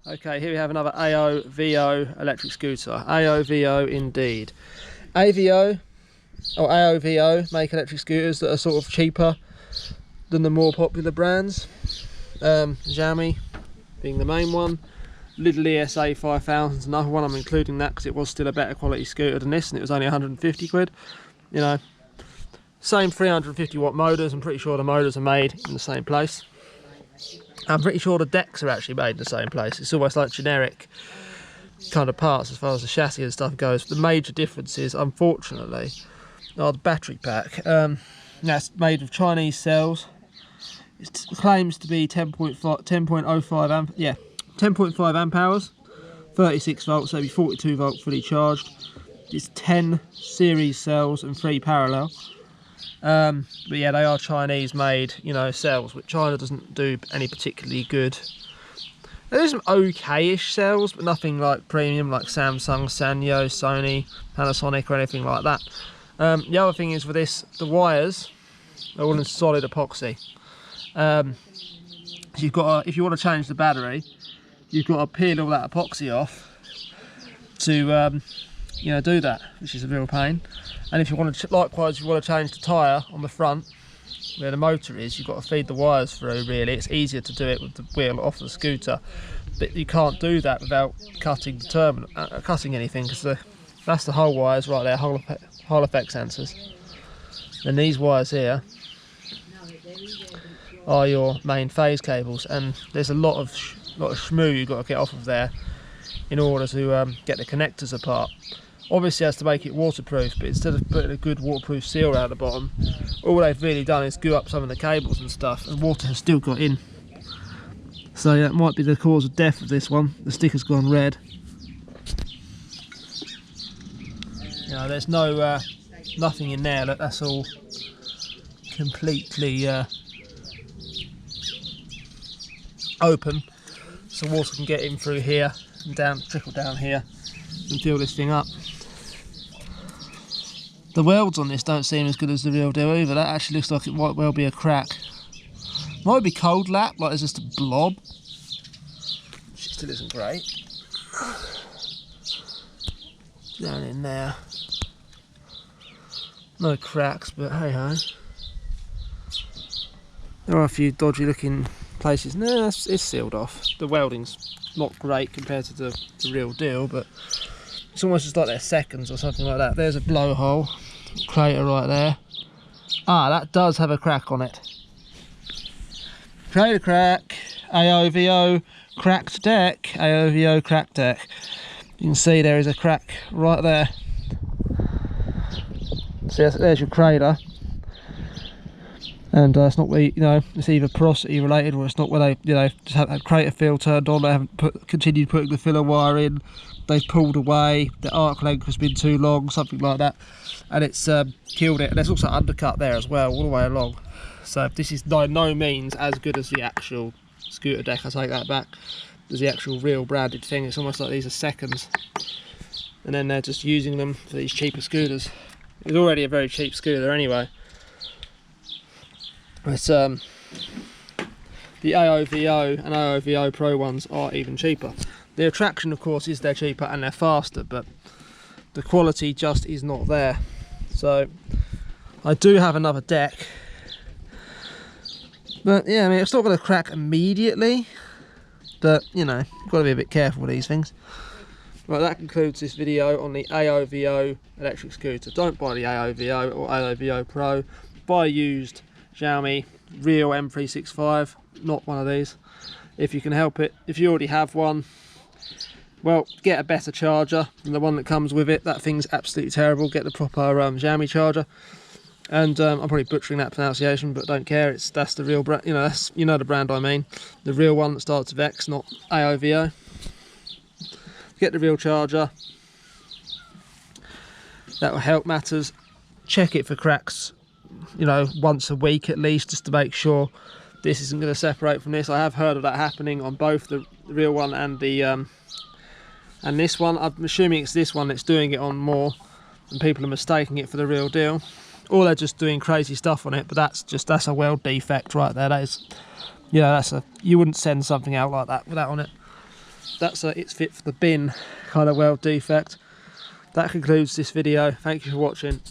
Okay, here we have another AOVO electric scooter. AOVO indeed. AOVO make electric scooters that are sort of cheaper than the more popular brands. Xiaomi being the main one. Little ESA 5000 is another one. I'm including that because it was still a better quality scooter than this, and it was only 150 quid. You know, same 350 watt motors. I'm pretty sure the motors are made in the same place. I'm pretty sure the decks are actually made in the same place. It's almost like generic kind of parts as far as the chassis and stuff goes. The major differences, unfortunately, are the battery pack. That's made of Chinese cells. It claims to be 10.05 amp, yeah, 10.5 amp hours, 36 volts, so it'll be 42 volt fully charged. It's 10 series cells and 3 parallel. But yeah, they are Chinese made, you know, cells, which China doesn't do any particularly good. There's some okay-ish cells, but nothing like premium like Samsung, Sanyo, Sony, Panasonic or anything like that. The other thing is with this, the wires are all in solid epoxy. You've got to, if you want to change the battery, you've got to peel all that epoxy off to you know, do that, which is a real pain. And if you want to, likewise, if you want to change the tyre on the front where the motor is, you've got to feed the wires through. Really, it's easier to do it with the wheel off the scooter, but you can't do that without cutting the terminal, cutting anything, because that's the whole wires right there, Hall effect sensors. And these wires here are your main phase cables, and there's a lot of shmoo you've got to get off of there in order to get the connectors apart. Obviously, has to make it waterproof, but instead of putting a good waterproof seal around the bottom, all they've really done is glue up some of the cables and stuff, and water has still got in. So that might be the cause of death of this one. The sticker's gone red. You know, there's no nothing in there. Look, that's all completely open, so water can get in through here and down, trickle down here and fill this thing up. The welds on this don't seem as good as the real deal either. That actually looks like it might well be a crack. Might be cold lap, like there's just a blob. She still isn't great. Down in there. No cracks, but hey ho. There are a few dodgy looking places. No, it's sealed off. The welding's not great compared to the real deal, but it's almost just like they're seconds or something like that. There's a blowhole, crater right there. Ah, that does have a crack on it. Crater crack, AOVO cracked deck, AOVO cracked deck. You can see there is a crack right there. So there's your crater. And it's not where, you know, it's either porosity related, or it's not where they, you know, just have that crater fill turned on. They haven't continued putting the filler wire in. They've pulled away. The arc length has been too long, something like that, and it's killed it. And there's also undercut there as well, all the way along. So this is by no means as good as the actual scooter deck. I take that back. There's the actual real branded thing. It's almost like these are seconds, and then they're just using them for these cheaper scooters. It's already a very cheap scooter anyway. But the AOVO and AOVO Pro ones are even cheaper. The attraction, of course, is they're cheaper and they're faster, but the quality just is not there. So I do have another deck, but yeah, I mean, it's not going to crack immediately, but you know, you've got to be a bit careful with these things. Right, that concludes this video on the AOVO electric scooter. Don't buy the AOVO or AOVO Pro. Buy used Xiaomi real m365, not one of these if you can help it. If you already have one, well, get a better charger than the one that comes with it. That thing's absolutely terrible. Get the proper Xiaomi charger. And I'm probably butchering that pronunciation, but don't care. That's the real brand. You know, that's, you know the brand I mean. The real one that starts with X, not AOVO. Get the real charger. That will help matters. Check it for cracks, you know, once a week at least, just to make sure this isn't going to separate from this. I have heard of that happening on both the real one and the and this one. I'm assuming it's this one that's doing it on more, and people are mistaking it for the real deal, or they're just doing crazy stuff on it. But that's a weld defect right there. That is, you know, you wouldn't send something out like that with that on it. that's a it's fit for the bin kind of weld defect. That concludes this video. Thank you for watching.